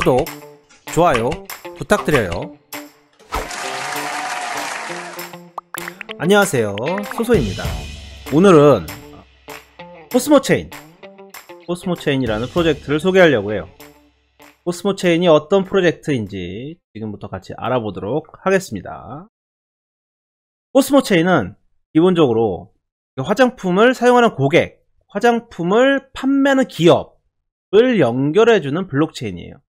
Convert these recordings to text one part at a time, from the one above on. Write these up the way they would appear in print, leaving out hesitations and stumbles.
구독, 좋아요 부탁드려요. 안녕하세요, 소소입니다. 오늘은 코스모체인이라는 프로젝트를 소개하려고 해요. 코스모체인이 어떤 프로젝트인지 지금부터 같이 알아보도록 하겠습니다. 코스모체인은 기본적으로 화장품을 사용하는 고객, 화장품을 판매하는 기업을 연결해주는 블록체인이에요.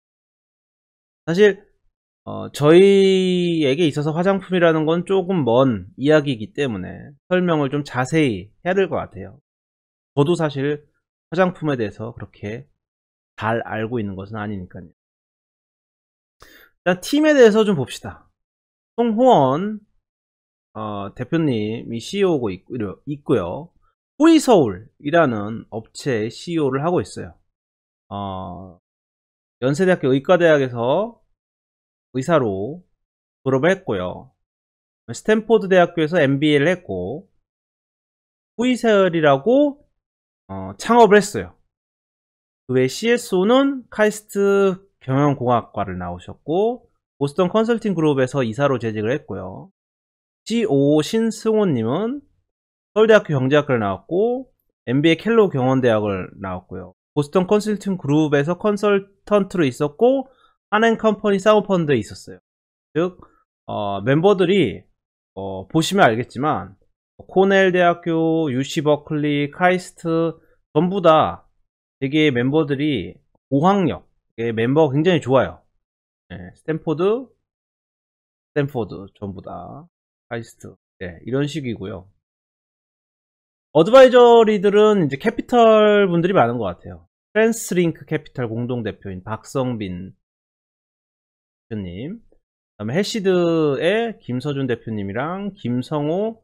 사실 저희에게 있어서 화장품이라는 건 조금 먼 이야기이기 때문에 설명을 좀 자세히 해야 될 것 같아요. 저도 사실 화장품에 대해서 그렇게 잘 알고 있는 것은 아니니까요. 일단 팀에 대해서 좀 봅시다. 송호원 대표님이 CEO고 있고요. 호이서울이라는 업체의 CEO를 하고 있어요. 연세대학교 의과대학에서 의사로 졸업을 했고요. 스탠포드 대학교에서 MBA를 했고, 후이셀이라고 창업을 했어요. 그 외 CSO는 카이스트 경영공학과를 나오셨고, 보스턴 컨설팅 그룹에서 이사로 재직을 했고요. COO 신승호님은 서울대학교 경제학과를 나왔고, MBA 켈로 경원대학을 나왔고요. 보스턴 컨설팅 그룹에서 컨설턴트로 있었고, 한앤컴퍼니 사우펀드에 있었어요. 즉 멤버들이 보시면 알겠지만 코넬 대학교, UC 버클리, 카이스트 전부 다 되게 멤버들이 고학력 멤버가 굉장히 좋아요. 스탠포드 전부 다 카이스트 이런 식이고요. 어드바이저리들은 이제 캐피털 분들이 많은 것 같아요. 트랜스링크 캐피털 공동대표인 박성빈 대표님, 그다음에 해시드의 김서준 대표님이랑 김성호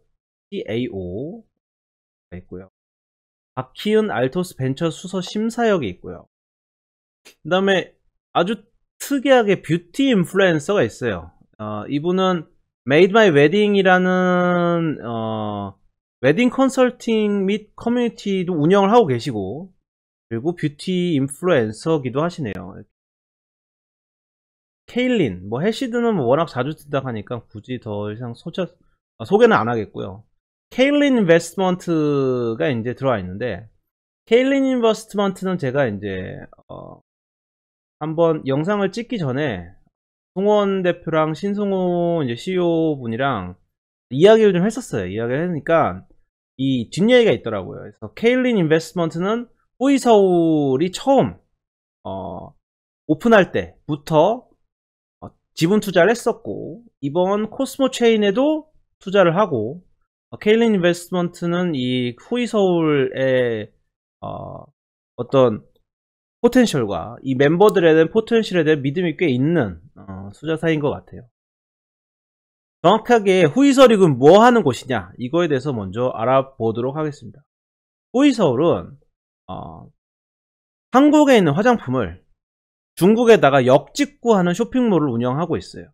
CAO가 있고요. 박희은 알토스 벤처 수서 심사역이 있고요. 그 다음에 아주 특이하게 뷰티 인플루엔서가 있어요. 이분은 Made My Wedding이라는 웨딩 컨설팅 및 커뮤니티도 운영을 하고 계시고, 그리고 뷰티 인플루엔서기도 하시네요. 케일린, 해시드는 워낙 자주 쓴다 하니까 굳이 더 이상 소개는 안 하겠고요. 케일린 인베스트먼트가 이제 들어와 있는데, 케일린 인베스트먼트는 제가 이제 한번 영상을 찍기 전에 송원 대표랑 신승호 이제 CEO 분이랑 이야기를 좀 했었어요. 이야기를 하니까 이 뒷얘기가 있더라고요. 그래서 케일린 인베스트먼트는 호이서울이 처음 오픈할 때부터 지분 투자를 했었고, 이번 코스모체인에도 투자를 하고, 케일린 인베스트먼트는 이 후이서울의 어떤 포텐셜과 이 멤버들에 대한 포텐셜에 대한 믿음이 꽤 있는 투자사인 것 같아요. 정확하게 후이서울이 그럼 뭐 하는 곳이냐, 이거에 대해서 먼저 알아보도록 하겠습니다. 후이서울은 한국에 있는 화장품을 중국에다가 역직구하는 쇼핑몰을 운영하고 있어요.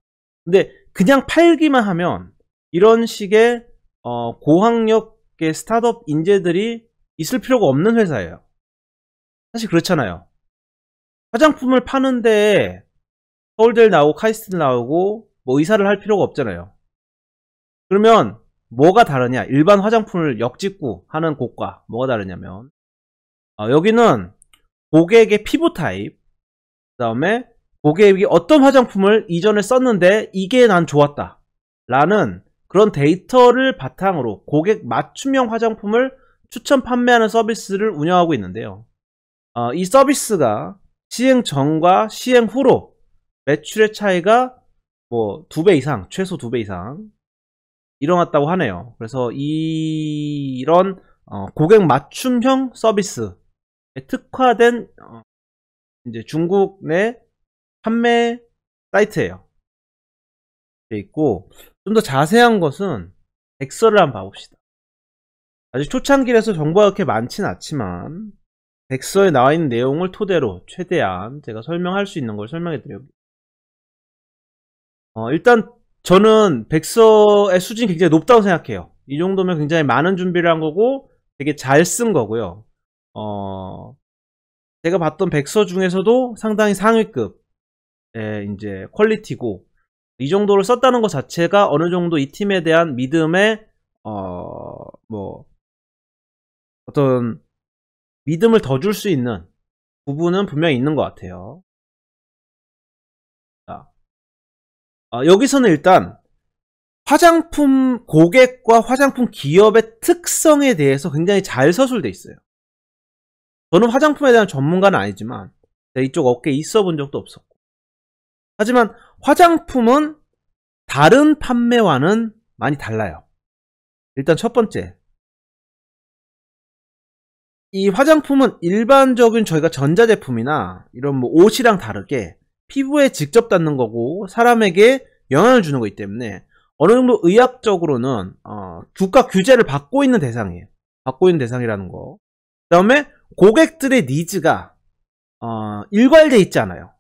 근데 그냥 팔기만 하면 이런 식의 고학력의 스타트업 인재들이 있을 필요가 없는 회사예요. 사실 그렇잖아요. 화장품을 파는데 서울대 나오고 카이스트 나오고 의사를 할 필요가 없잖아요. 그러면 뭐가 다르냐, 일반 화장품을 역직구하는 곳과 뭐가 다르냐면, 여기는 고객의 피부 타입, 그 다음에 고객이 어떤 화장품을 이전에 썼는데 이게 난 좋았다 라는 그런 데이터를 바탕으로 고객 맞춤형 화장품을 추천 판매하는 서비스를 운영하고 있는데요. 이 서비스가 시행 전과 시행 후로 매출의 차이가 2배 이상, 최소 2배 이상 일어났다고 하네요. 그래서 이런 고객 맞춤형 서비스에 특화된 이제 중국 내 판매 사이트예요. 돼 있고, 좀 더 자세한 것은 백서를 한번 봐봅시다. 아직 초창기라서 정보가 그렇게 많지는 않지만 백서에 나와 있는 내용을 토대로 최대한 제가 설명할 수 있는 걸 설명해 드려요. 일단 저는 백서의 수준이 굉장히 높다고 생각해요. 이 정도면 굉장히 많은 준비를 한 거고 되게 잘 쓴 거고요. 제가 봤던 백서 중에서도 상당히 상위급, 이제 퀄리티고, 이 정도를 썼다는 것 자체가 어느 정도 이 팀에 대한 믿음의 뭐 어떤 믿음을 더 줄 수 있는 부분은 분명히 있는 것 같아요. 자, 여기서는 일단 화장품 고객과 화장품 기업의 특성에 대해서 굉장히 잘 서술돼 있어요. 저는 화장품에 대한 전문가는 아니지만 이쪽 업계에 있어 본 적도 없었고, 하지만 화장품은 다른 판매와는 많이 달라요. 일단 첫 번째, 이 화장품은 일반적인 저희가 전자제품이나 이런 뭐 옷이랑 다르게 피부에 직접 닿는 거고 사람에게 영향을 주는 거기 때문에 어느 정도 의학적으로는 국가 규제를 받고 있는 대상이에요. 받고 있는 대상이라는 거. 그 다음에 고객들의 니즈가 일괄돼 있지 않아요.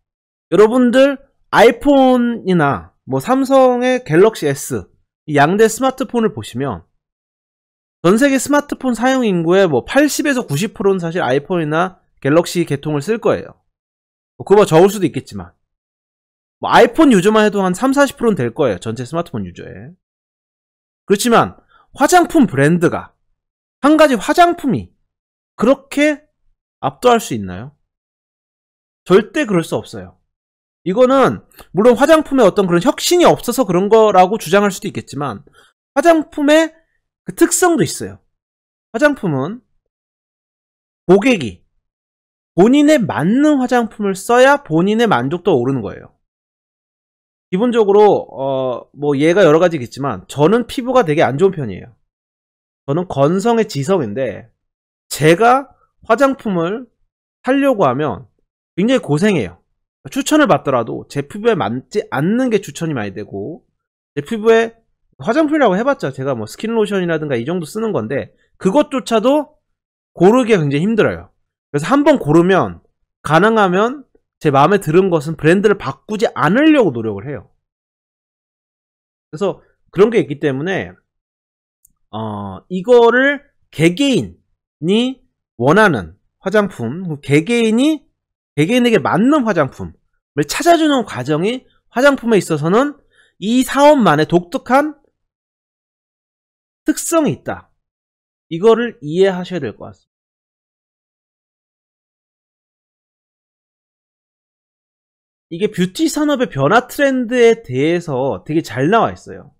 여러분들 아이폰이나 뭐 삼성의 갤럭시 S 이 양대 스마트폰을 보시면 전세계 스마트폰 사용 인구의 뭐 80에서 90%는 사실 아이폰이나 갤럭시 계통을 쓸 거예요. 그거보다 적을 수도 있겠지만 뭐 아이폰 유저만 해도 한 30-40%는 될 거예요. 전체 스마트폰 유저에. 그렇지만 화장품 브랜드가 한 가지 화장품이 그렇게 압도할 수 있나요? 절대 그럴 수 없어요. 이거는 물론 화장품에 어떤 그런 혁신이 없어서 그런 거라고 주장할 수도 있겠지만 화장품의 그 특성도 있어요. 화장품은 고객이 본인에 맞는 화장품을 써야 본인의 만족도가 오르는 거예요. 기본적으로 뭐 예가 여러 가지겠지만 저는 피부가 되게 안 좋은 편이에요. 저는 건성의 지성인데 제가 화장품을 사려고 하면 굉장히 고생해요. 추천을 받더라도 제 피부에 맞지 않는 게 추천이 많이 되고, 제 피부에 화장품이라고 해봤자 제가 뭐 스킨로션이라든가 이 정도 쓰는 건데 그것조차도 고르기가 굉장히 힘들어요. 그래서 한번 고르면 가능하면 제 마음에 드는 것은 브랜드를 바꾸지 않으려고 노력을 해요. 그래서 그런 게 있기 때문에 이거를 개개인이 원하는 화장품, 개개인에게 맞는 화장품을 찾아주는 과정이 화장품에 있어서는 이 사업만의 독특한 특성이 있다. 이거를 이해하셔야 될 것 같습니다. 이게 뷰티 산업의 변화 트렌드에 대해서 되게 잘 나와 있어요.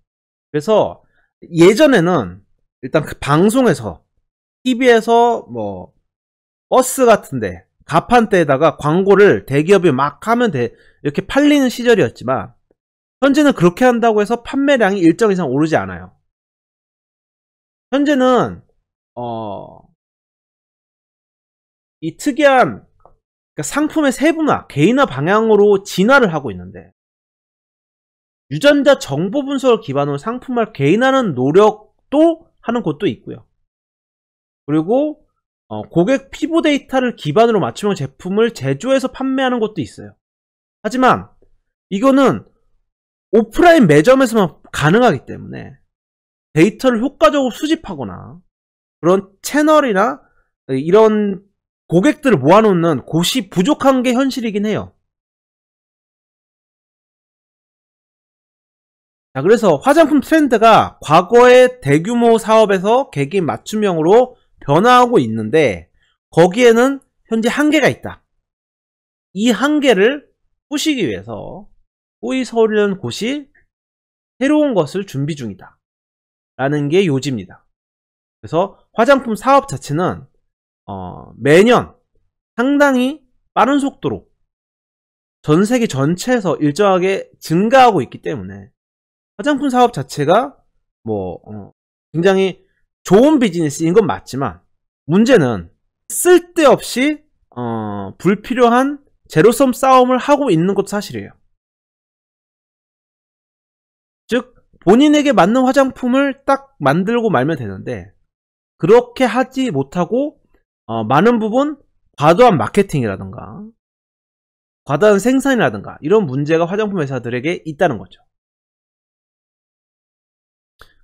그래서 예전에는 일단 그 방송에서, TV에서 뭐 버스 같은데 가판대에다가 광고를 대기업이 막 하면 이렇게 팔리는 시절이었지만 현재는 그렇게 한다고 해서 판매량이 일정 이상 오르지 않아요. 현재는 이 특이한 그러니까 상품의 세분화, 개인화 방향으로 진화를 하고 있는데, 유전자 정보 분석을 기반으로 상품을 개인화하는 노력도 하는 곳도 있고요. 그리고 고객 피부 데이터를 기반으로 맞춤형 제품을 제조해서 판매하는 곳도 있어요. 하지만 이거는 오프라인 매점에서만 가능하기 때문에 데이터를 효과적으로 수집하거나 그런 채널이나 이런 고객들을 모아놓는 곳이 부족한 게 현실이긴 해요. 자, 그래서 화장품 트렌드가 과거의 대규모 사업에서 개개인 맞춤형으로 변화하고 있는데 거기에는 현재 한계가 있다. 이 한계를 푸시기 위해서 호의서울이라는 곳이 새로운 것을 준비 중이다 라는 게 요지입니다. 그래서 화장품 사업 자체는 매년 상당히 빠른 속도로 전 세계 전체에서 일정하게 증가하고 있기 때문에 화장품 사업 자체가 굉장히 좋은 비즈니스인 건 맞지만 문제는 쓸데없이 불필요한 제로섬 싸움을 하고 있는 것도 사실이에요. 즉 본인에게 맞는 화장품을 딱 만들고 말면 되는데 그렇게 하지 못하고 많은 부분 과도한 마케팅이라든가 과다한 생산이라든가 이런 문제가 화장품 회사들에게 있다는 거죠.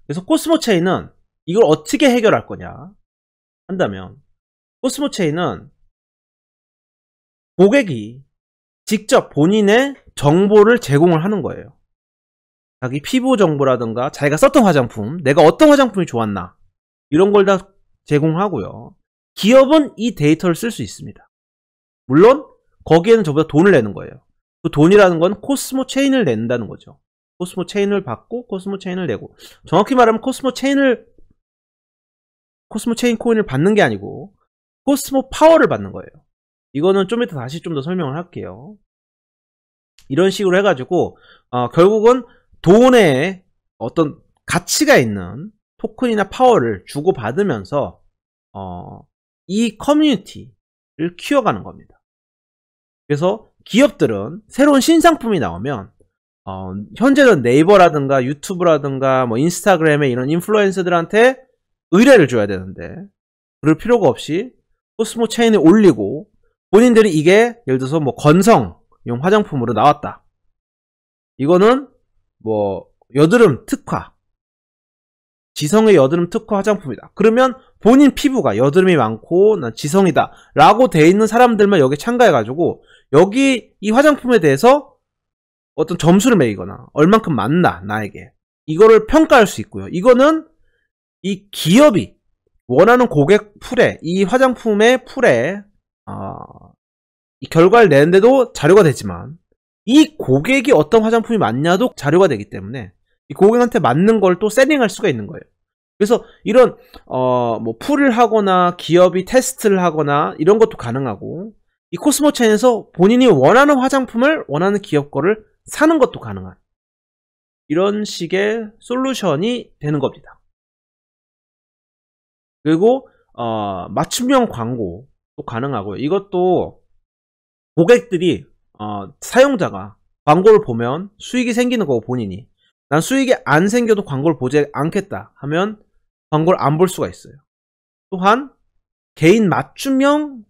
그래서 코스모체인은 이걸 어떻게 해결할 거냐 한다면, 코스모체인은 고객이 직접 본인의 정보를 제공을 하는 거예요. 자기 피부 정보라든가 자기가 썼던 화장품, 내가 어떤 화장품이 좋았나 이런 걸 다 제공하고요. 기업은 이 데이터를 쓸 수 있습니다. 물론 거기에는 저보다 돈을 내는 거예요. 그 돈이라는 건 코스모 체인을 낸다는 거죠. 코스모 체인을 받고 코스모 체인을 내고, 정확히 말하면 코스모 체인 코인을 받는 게 아니고 코스모 파워를 받는 거예요. 이거는 좀 이따 다시 좀 더 설명을 할게요. 이런 식으로 해가지고 결국은 돈에 어떤 가치가 있는 토큰이나 파워를 주고받으면서 이 커뮤니티를 키워가는 겁니다. 그래서 기업들은 새로운 신상품이 나오면 현재는 네이버라든가 유튜브라든가 뭐 인스타그램에 이런 인플루엔서들한테 의뢰를 줘야 되는데, 그럴 필요가 없이 코스모 체인에 올리고 본인들이 이게 예를 들어서 뭐 건성용 화장품으로 나왔다, 이거는 뭐 여드름 특화, 지성의 여드름 특화 화장품이다, 그러면 본인 피부가 여드름이 많고 난 지성이다 라고 돼 있는 사람들만 여기 참가해 가지고 여기 이 화장품에 대해서 어떤 점수를 매기거나 얼만큼 맞나 나에게, 이거를 평가할 수 있고요. 이거는 이 기업이 원하는 고객 풀에, 이 화장품의 풀에 이 결과를 내는데도 자료가 되지만, 이 고객이 어떤 화장품이 맞냐도 자료가 되기 때문에 이 고객한테 맞는 걸 또 세팅할 수가 있는 거예요. 그래서 이런 뭐 풀을 하거나 기업이 테스트를 하거나 이런 것도 가능하고, 이 코스모 체인에서 본인이 원하는 화장품을 원하는 기업 거를 사는 것도 가능한 이런 식의 솔루션이 되는 겁니다. 그리고 맞춤형 광고도 가능하고요. 이것도 고객들이 사용자가 광고를 보면 수익이 생기는 거고, 본인이 난 수익이 안 생겨도 광고를 보지 않겠다 하면 광고를 안 볼 수가 있어요. 또한 개인 맞춤형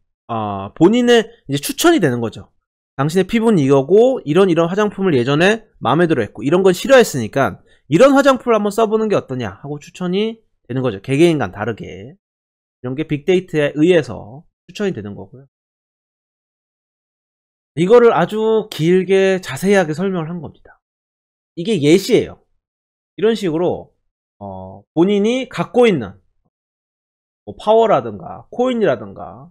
본인의 이제 추천이 되는 거죠. 당신의 피부는 이거고 이런 화장품을 예전에 마음에 들어 했고 이런 건 싫어했으니까 이런 화장품을 한번 써보는 게 어떠냐 하고 추천이 되는 거죠. 개개인간 다르게. 이런 게 빅데이터에 의해서 추천이 되는 거고요. 이거를 아주 길게 자세하게 설명을 한 겁니다. 이게 예시예요. 이런 식으로 본인이 갖고 있는 뭐 파워라든가 코인이라든가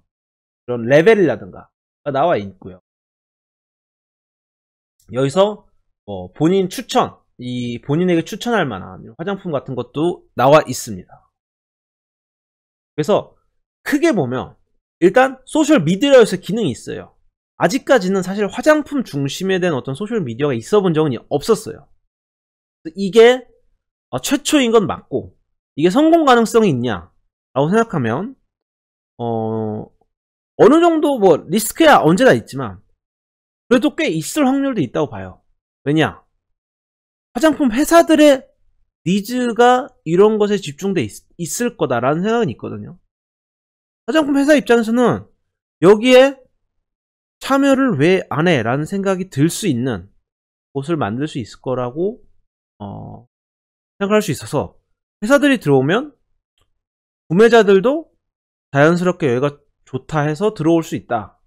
이런 레벨이라든가 나와 있고요. 여기서 본인 추천, 이 본인에게 추천할 만한 화장품 같은 것도 나와 있습니다. 그래서 크게 보면 일단 소셜 미디어에서 기능이 있어요. 아직까지는 사실 화장품 중심에 대한 어떤 소셜 미디어가 있어 본 적은 없었어요. 이게 최초인 건 맞고, 이게 성공 가능성이 있냐 라고 생각하면 어느 정도 뭐 리스크야 언제나 있지만 그래도 꽤 있을 확률도 있다고 봐요. 왜냐? 화장품 회사들의 니즈가 이런 것에 집중돼 있을 거다라는 생각은 있거든요. 화장품 회사 입장에서는 여기에 참여를 왜 안 해? 라는 생각이 들 수 있는 곳을 만들 수 있을 거라고 생각할 수 있어서, 회사들이 들어오면 구매자들도 자연스럽게 여기가 좋다 해서 들어올 수 있다.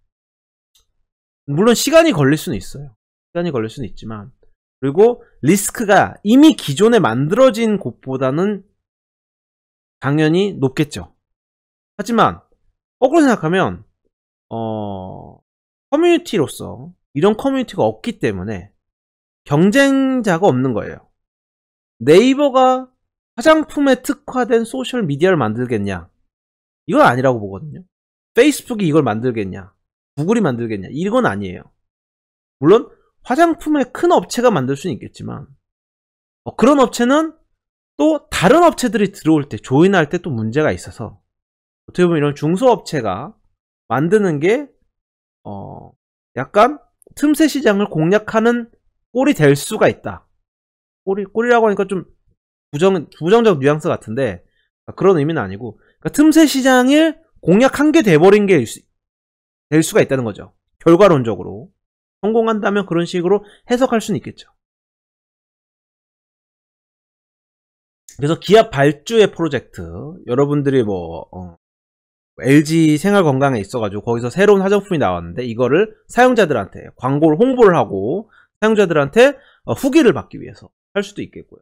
물론 시간이 걸릴 수는 있어요. 시간이 걸릴 수는 있지만, 그리고 리스크가 이미 기존에 만들어진 곳보다는 당연히 높겠죠. 하지만 거꾸로 생각하면 커뮤니티로서 이런 커뮤니티가 없기 때문에 경쟁자가 없는 거예요. 네이버가 화장품에 특화된 소셜 미디어를 만들겠냐? 이건 아니라고 보거든요. 페이스북이 이걸 만들겠냐? 구글이 만들겠냐? 이건 아니에요. 물론 화장품의 큰 업체가 만들 수는 있겠지만 그런 업체는 또 다른 업체들이 들어올 때, 조인할 때 또 문제가 있어서 어떻게 보면 이런 중소업체가 만드는 게 약간 틈새 시장을 공략하는 꼴이 될 수가 있다. 꼴이라고 하니까 좀 부정적 뉘앙스 같은데 그런 의미는 아니고, 그러니까 틈새 시장을 공략한 게 돼버린 게 될 수가 있다는 거죠. 결과론적으로 성공한다면 그런 식으로 해석할 수는 있겠죠. 그래서 기압 발주의 프로젝트, 여러분들이 LG 생활건강에 있어가지고 거기서 새로운 화장품이 나왔는데 이거를 사용자들한테 광고를 홍보를 하고 사용자들한테 후기를 받기 위해서 할 수도 있겠고요.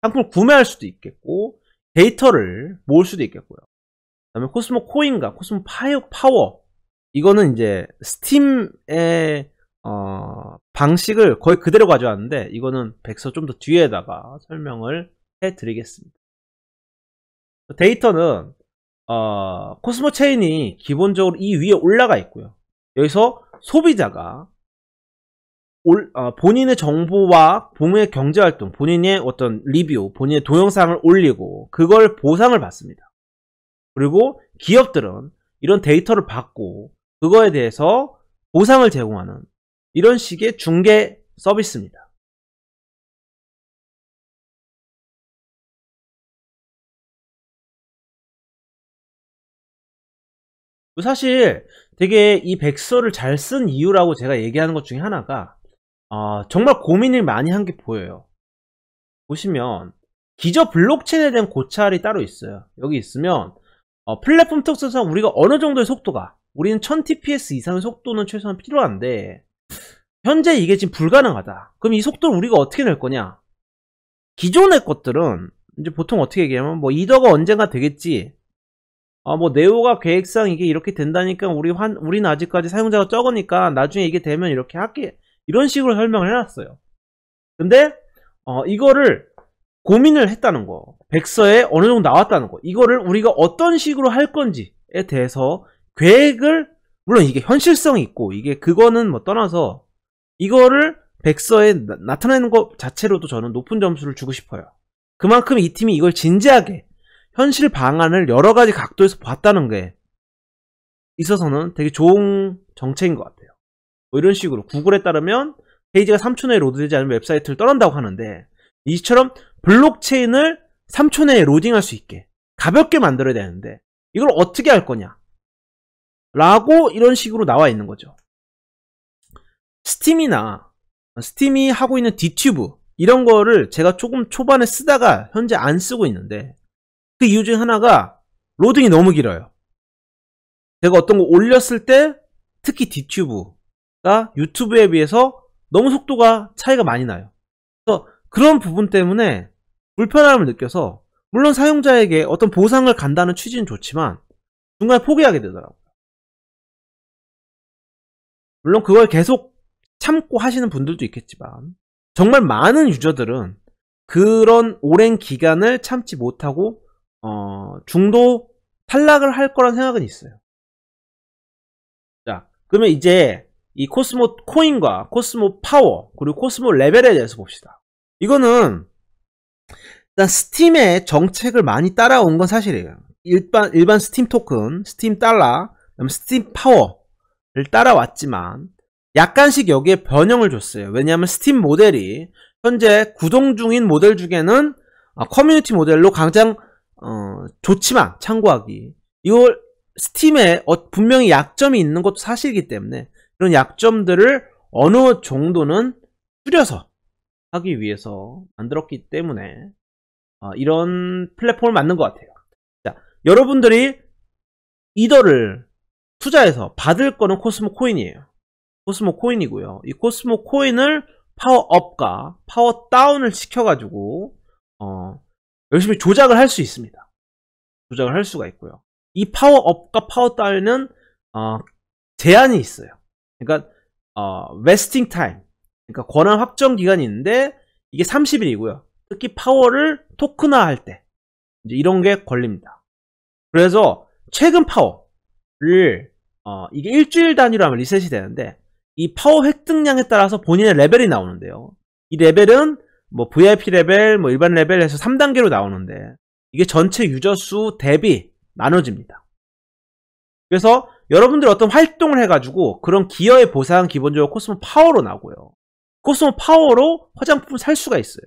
상품을 구매할 수도 있겠고, 데이터를 모을 수도 있겠고요. 그 다음에 코스모 코인과 코스모 파워. 이거는 이제 스팀의 방식을 거의 그대로 가져왔는데, 이거는 백서 좀 더 뒤에다가 설명을 해드리겠습니다. 데이터는 코스모 체인이 기본적으로 이 위에 올라가 있고요. 여기서 소비자가 본인의 정보와 본인의 경제활동, 본인의 어떤 리뷰, 본인의 동영상을 올리고 그걸 보상을 받습니다. 그리고 기업들은 이런 데이터를 받고 그거에 대해서 보상을 제공하는 이런 식의 중개 서비스입니다. 사실 되게 이 백서를 잘 쓴 이유라고 제가 얘기하는 것 중에 하나가 정말 고민을 많이 한 게 보여요. 보시면 기저 블록체인에 대한 고찰이 따로 있어요. 여기 있으면 플랫폼 특성상 우리가 어느 정도의 속도가, 우리는 1000TPS 이상의 속도는 최소한 필요한데 현재 이게 지금 불가능하다. 그럼 이 속도를 우리가 어떻게 낼 거냐? 기존의 것들은 이제 보통 어떻게 얘기하면 뭐 이더가 언젠가 되겠지, 뭐 네오가 계획상 이게 이렇게 된다니까 우리는 아직까지 사용자가 적으니까 나중에 이게 되면 이렇게 할게, 이런 식으로 설명을 해놨어요. 근데 이거를 고민을 했다는 거, 백서에 어느 정도 나왔다는 거, 이거를 우리가 어떤 식으로 할 건지에 대해서 계획을, 물론 이게 현실성이 있고 이게 그거는 뭐 떠나서 이거를 백서에 나타내는 것 자체로도 저는 높은 점수를 주고 싶어요. 그만큼 이 팀이 이걸 진지하게 현실 방안을 여러 가지 각도에서 봤다는 게 있어서는 되게 좋은 정책인 것 같아요. 뭐 이런 식으로 구글에 따르면 페이지가 3초 내에 로드되지 않으면 웹사이트를 떠난다고 하는데, 이처럼 블록체인을 3초 내에 로딩할 수 있게 가볍게 만들어야 되는데 이걸 어떻게 할 거냐 라고 이런 식으로 나와 있는 거죠. 스팀이 하고 있는 디튜브 이런 거를 제가 조금 초반에 쓰다가 현재 안 쓰고 있는데, 그 이유 중에 하나가 로딩이 너무 길어요. 제가 어떤 거 올렸을 때 특히 디튜브가 유튜브에 비해서 너무 속도가 차이가 많이 나요. 그래서 그런 부분 때문에 불편함을 느껴서, 물론 사용자에게 어떤 보상을 간다는 취지는 좋지만 중간에 포기하게 되더라고요. 물론 그걸 계속 참고 하시는 분들도 있겠지만 정말 많은 유저들은 그런 오랜 기간을 참지 못하고 중도 탈락을 할 거란 생각은 있어요. 자, 그러면 이제 이 코스모 코인과 코스모 파워 그리고 코스모 레벨에 대해서 봅시다. 이거는 일단 스팀의 정책을 많이 따라온 건 사실이에요. 일반 스팀 토큰, 스팀 달러, 스팀 파워를 따라왔지만 약간씩 여기에 변형을 줬어요. 왜냐하면 스팀 모델이 현재 구동 중인 모델 중에는 커뮤니티 모델로 가장 좋지만 참고하기, 이걸 스팀에 분명히 약점이 있는 것도 사실이기 때문에 그런 약점들을 어느 정도는 줄여서 하기 위해서 만들었기 때문에 이런 플랫폼을 만든 것 같아요. 자, 여러분들이 이더를 투자해서 받을 거는 코스모 코인이에요. 코스모 코인이고요. 이 코스모 코인을 파워업과 파워다운을 시켜가지고 열심히 조작을 할 수 있습니다. 조작을 할 수가 있고요. 이 파워업과 파워다운은 제한이 있어요. 그러니까 웨스팅 타임, 그러니까 권한 확정 기간이 있는데 이게 30일이고요. 특히 파워를 토큰화 할 때 이제 이런 게 걸립니다. 그래서 최근 파워를 이게 일주일 단위로 하면 리셋이 되는데, 이 파워 획득량에 따라서 본인의 레벨이 나오는데요. 이 레벨은 뭐 VIP 레벨, 뭐 일반 레벨 해서 3단계로 나오는데 이게 전체 유저 수 대비 나눠집니다. 그래서 여러분들이 어떤 활동을 해가지고 그런 기여의 보상 기본적으로 코스모 파워로 나오고요. 코스모 파워로 화장품을 살 수가 있어요.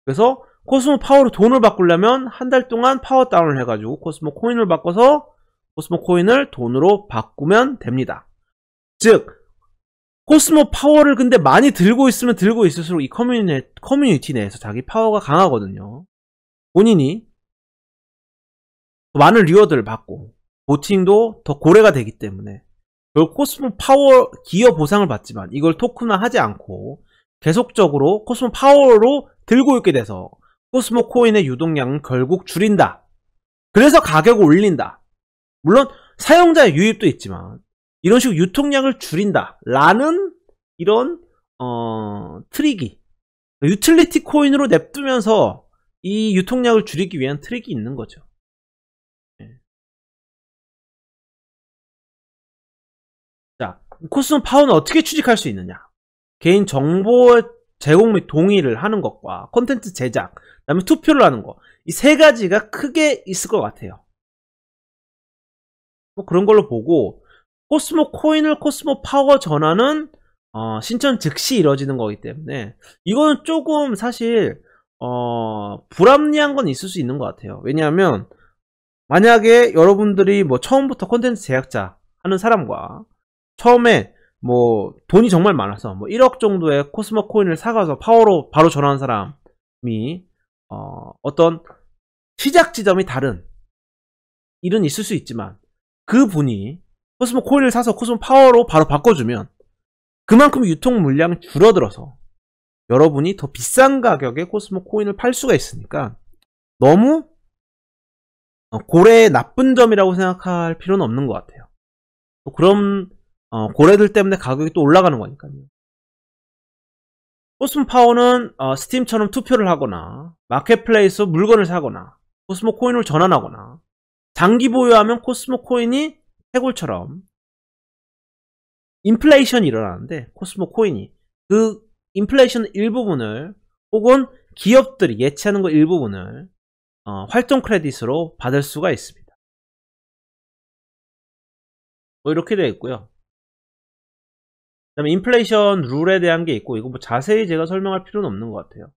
그래서 코스모 파워로 돈을 바꾸려면 한 달 동안 파워 다운을 해가지고 코스모 코인을 바꿔서 코스모 코인을 돈으로 바꾸면 됩니다. 즉 코스모 파워를 근데 많이 들고 있으면 들고 있을수록 이 커뮤니티 내에서 자기 파워가 강하거든요. 본인이 많은 리워드를 받고 보팅도 더 고래가 되기 때문에 결국 코스모 파워 기여 보상을 받지만 이걸 토큰화 하지 않고 계속적으로 코스모 파워로 들고 있게 돼서 코스모 코인의 유동량은 결국 줄인다. 그래서 가격을 올린다. 물론 사용자의 유입도 있지만 이런 식으로 유통량을 줄인다 라는 이런 트릭이, 유틸리티 코인으로 냅두면서 이 유통량을 줄이기 위한 트릭이 있는 거죠. 자, 코스모 파워는 어떻게 취직할 수 있느냐? 개인 정보 제공 및 동의를 하는 것과 콘텐츠 제작, 그다음에 투표를 하는 거, 이 세 가지가 크게 있을 것 같아요. 뭐 그런 걸로 보고, 코스모 코인을 코스모 파워 전환은 신청 즉시 이루어지는 거기 때문에 이거는 조금 사실 불합리한 건 있을 수 있는 것 같아요. 왜냐하면 만약에 여러분들이 뭐 처음부터 콘텐츠 제작자 하는 사람과 처음에 뭐 돈이 정말 많아서 뭐 1억 정도의 코스모 코인을 사가서 파워로 바로 전환한 사람이 어떤 시작 지점이 다른 일은 있을 수 있지만, 그 분이 코스모 코인을 사서 코스모 파워로 바로 바꿔주면 그만큼 유통 물량이 줄어들어서 여러분이 더 비싼 가격에 코스모 코인을 팔 수가 있으니까 너무 고래의 나쁜 점이라고 생각할 필요는 없는 것 같아요. 그럼 고래들 때문에 가격이 또 올라가는 거니까요. 코스모 파워는 스팀처럼 투표를 하거나 마켓플레이스로 물건을 사거나 코스모 코인을 전환하거나 장기 보유하면 코스모 코인이 해골처럼 인플레이션이 일어나는데, 코스모 코인이 그 인플레이션 일부분을 혹은 기업들이 예치하는 거 일부분을 활동 크레딧으로 받을 수가 있습니다. 뭐 이렇게 되어 있고요. 그 다음에 인플레이션 룰에 대한 게 있고, 이거 뭐 자세히 제가 설명할 필요는 없는 것 같아요.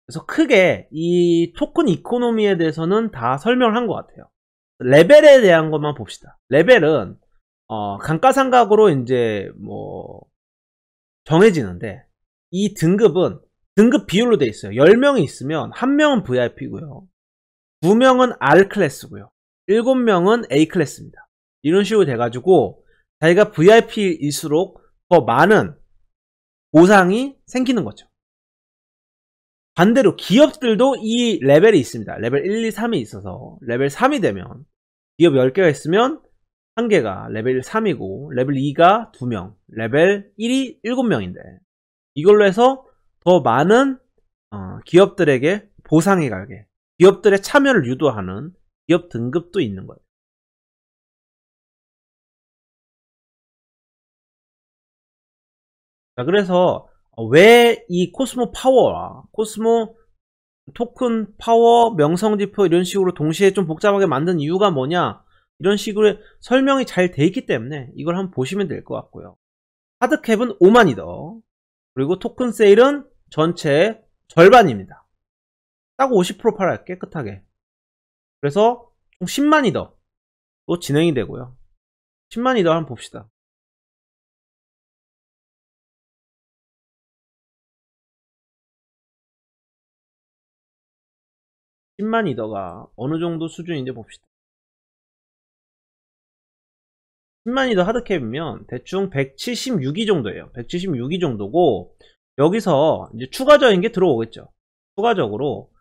그래서 크게 이 토큰 이코노미에 대해서는 다 설명을 한 것 같아요. 레벨에 대한 것만 봅시다. 레벨은 감가상각으로 이제 뭐 정해지는데, 이 등급은 등급 비율로 되어 있어요. 10명이 있으면 1명은 VIP고요, 2명은 R 클래스고요, 7명은 A 클래스입니다. 이런 식으로 돼가지고 자기가 VIP일수록 더 많은 보상이 생기는 거죠. 반대로 기업들도 이 레벨이 있습니다. 레벨 1, 2, 3이 있어서 레벨 3이 되면, 기업 10개가 있으면 1개가 레벨 3이고 레벨 2가 2명, 레벨 1이 7명인데 이걸로 해서 더 많은 기업들에게 보상이 가게, 기업들의 참여를 유도하는 기업 등급도 있는 거예요. 자, 그래서 왜 이 코스모 파워와 코스모 토큰 파워 명성지표 이런 식으로 동시에 좀 복잡하게 만든 이유가 뭐냐, 이런 식으로 설명이 잘 돼 있기 때문에 이걸 한번 보시면 될 것 같고요. 하드캡은 5만 이더, 그리고 토큰 세일은 전체 절반입니다. 딱 50% 팔아요, 깨끗하게. 그래서 총 10만 이더 또 진행이 되고요. 10만 이더 한번 봅시다. 10만 이더가 어느 정도 수준인지 봅시다. 10만 이더 하드캡이면 대충 176이 정도예요. 176이 정도고, 여기서 이제 추가적인 게 들어오겠죠. 추가적으로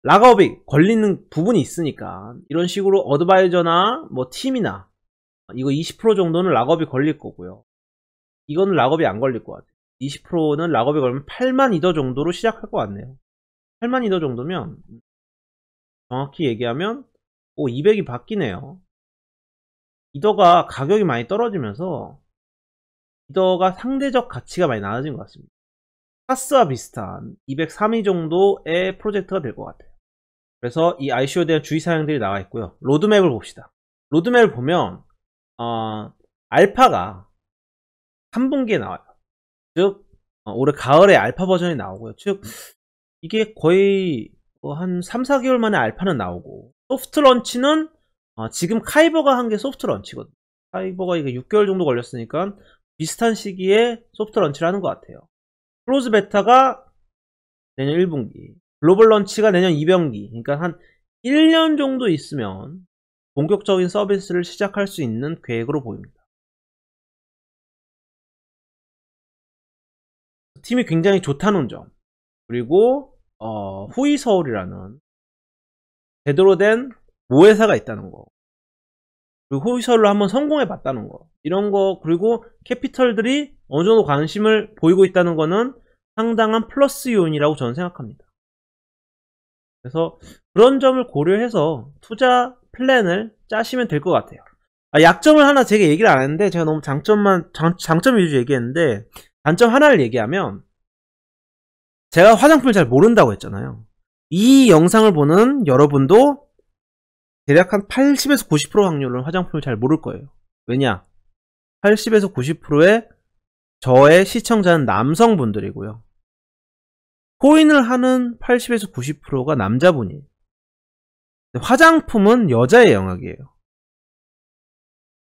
락업이 걸리는 부분이 있으니까 이런 식으로 어드바이저나 뭐 팀이나 이거 20% 정도는 락업이 걸릴 거고요. 이거는 락업이 안 걸릴 것 같아요. 20%는 락업이 걸리면 8만 이더 정도로 시작할 것 같네요. 8만 이더 정도면 정확히 얘기하면 200이 바뀌네요. 이더가 가격이 많이 떨어지면서 이더가 상대적 가치가 많이 낮아진 것 같습니다. 카스와 비슷한 203위 정도의 프로젝트가 될 것 같아요. 그래서 이 ICO에 대한 주의사항들이 나와 있고요. 로드맵을 봅시다. 로드맵을 보면 알파가 3분기에 나와요. 즉 올해 가을에 알파 버전이 나오고요. 즉 이게 거의 한 3, 4개월 만에 알파는 나오고, 소프트 런치는 지금 카이버가 한 게 소프트 런치거든요. 카이버가 이게 6개월 정도 걸렸으니까 비슷한 시기에 소프트 런치를 하는 것 같아요. 클로즈 베타가 내년 1분기, 글로벌 런치가 내년 2분기, 그러니까 한 1년 정도 있으면 본격적인 서비스를 시작할 수 있는 계획으로 보입니다. 팀이 굉장히 좋다는 점, 그리고 후이서울이라는 제대로 된 모회사가 있다는 거, 그리고 후이서울로 한번 성공해 봤다는 거, 이런 거, 그리고 캐피털들이 어느 정도 관심을 보이고 있다는 거는 상당한 플러스 요인이라고 저는 생각합니다. 그래서 그런 점을 고려해서 투자 플랜을 짜시면 될 것 같아요. 약점을 하나 제가 얘기를 안 했는데, 제가 너무 장점 위주로 얘기했는데, 단점 하나를 얘기하면, 제가 화장품을 잘 모른다고 했잖아요. 이 영상을 보는 여러분도 대략 한 80에서 90% 확률로 화장품을 잘 모를 거예요. 왜냐? 80에서 90%의 저의 시청자는 남성분들이고요. 코인을 하는 80에서 90%가 남자분이에요. 화장품은 여자의 영역이에요.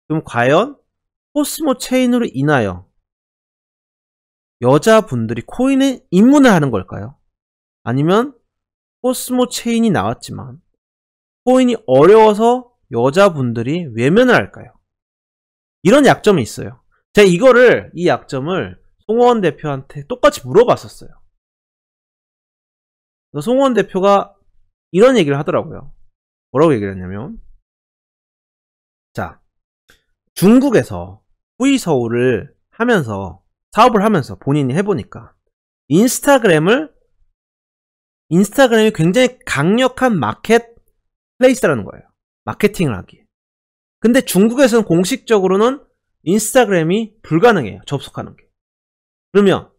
그럼 과연 코스모 체인으로 인하여 여자분들이 코인에 입문을 하는 걸까요? 아니면 코스모 체인이 나왔지만 코인이 어려워서 여자분들이 외면을 할까요? 이런 약점이 있어요. 제가 이 약점을 송호원 대표한테 똑같이 물어봤었어요. 송호원 대표가 이런 얘기를 하더라고요. 뭐라고 얘기를 했냐면, 자, 중국에서 후이서울을 하면서, 사업을 하면서 본인이 해보니까 인스타그램이 굉장히 강력한 마켓 플레이스라는 거예요. 마케팅을 하기에. 근데 중국에서는 공식적으로는 인스타그램이 불가능해요. 접속하는 게. 그러면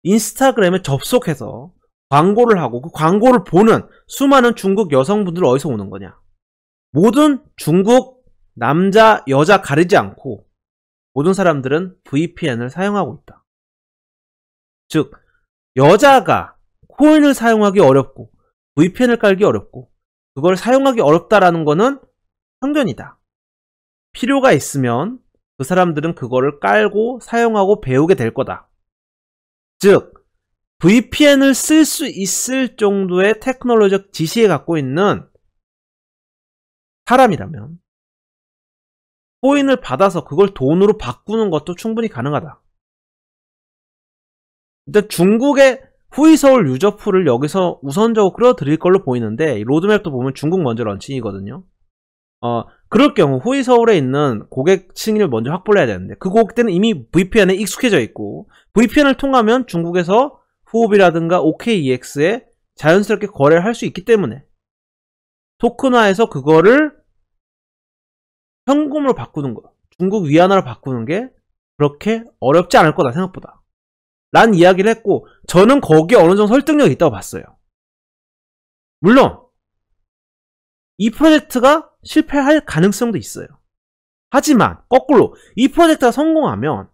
인스타그램에 접속해서 광고를 하고 그 광고를 보는 수많은 중국 여성분들은 어디서 오는 거냐? 모든 중국 남자, 여자 가리지 않고 모든 사람들은 VPN을 사용하고 있다. 즉, 여자가 코인을 사용하기 어렵고 VPN을 깔기 어렵고 그걸 사용하기 어렵다라는 거는 편견이다. 필요가 있으면 그 사람들은 그거를 깔고 사용하고 배우게 될 거다. 즉, VPN을 쓸 수 있을 정도의 테크놀로지적 지식을 갖고 있는 사람이라면 코인을 받아서 그걸 돈으로 바꾸는 것도 충분히 가능하다. 일단 중국의 후이서울 유저풀을 여기서 우선적으로 끌어들일 걸로 보이는데, 로드맵도 보면 중국 먼저 런칭이거든요. 그럴 경우 후이서울에 있는 고객 층을 먼저 확보를 해야 되는데, 그 고객들은 이미 VPN에 익숙해져 있고 VPN을 통하면 중국에서 후옵이라든가 OKEX에 자연스럽게 거래를 할 수 있기 때문에 토큰화해서 그거를 현금으로 바꾸는 거, 중국 위안화로 바꾸는 게 그렇게 어렵지 않을 거다 생각보다 라는 이야기를 했고, 저는 거기에 어느 정도 설득력이 있다고 봤어요. 물론 이 프로젝트가 실패할 가능성도 있어요. 하지만 거꾸로 이 프로젝트가 성공하면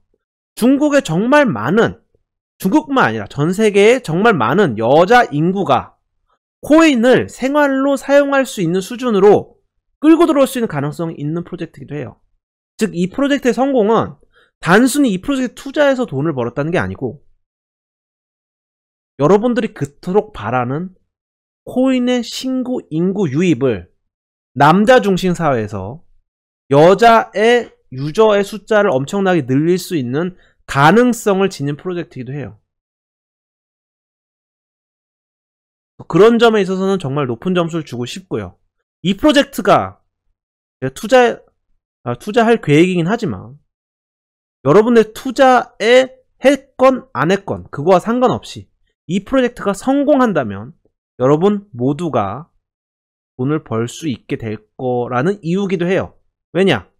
중국에 정말 많은, 중국뿐만 아니라 전 세계에 정말 많은 여자 인구가 코인을 생활로 사용할 수 있는 수준으로 끌고 들어올 수 있는 가능성이 있는 프로젝트이기도 해요. 즉, 이 프로젝트의 성공은 단순히 이 프로젝트에 투자해서 돈을 벌었다는 게 아니고, 여러분들이 그토록 바라는 코인의 신고 인구 유입을 남자 중심 사회에서 여자의 유저의 숫자를 엄청나게 늘릴 수 있는 가능성을 지닌 프로젝트이기도 해요. 그런 점에 있어서는 정말 높은 점수를 주고 싶고요. 이 프로젝트가 투자할 계획이긴 하지만 여러분의 투자에 했건 안 했건 그거와 상관없이 이 프로젝트가 성공한다면 여러분 모두가 돈을 벌 수 있게 될 거라는 이유기도 해요. 왜냐?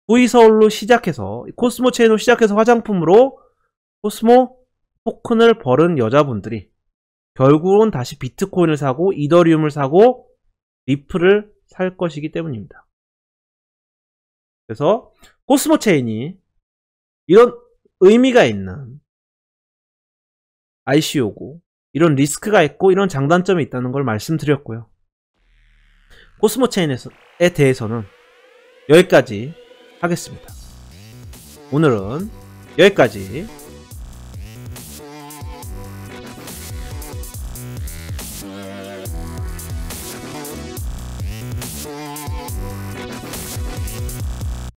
후이서울로 시작해서 코스모 체인으로 시작해서 화장품으로 코스모 토큰을 벌은 여자분들이 결국은 다시 비트코인을 사고 이더리움을 사고 리플을 살 것이기 때문입니다. 그래서 코스모 체인이 이런 의미가 있는 ICO고 이런 리스크가 있고 이런 장단점이 있다는 걸 말씀드렸고요. 코스모 체인에 대해서는 여기까지 하겠습니다. 오늘은 여기까지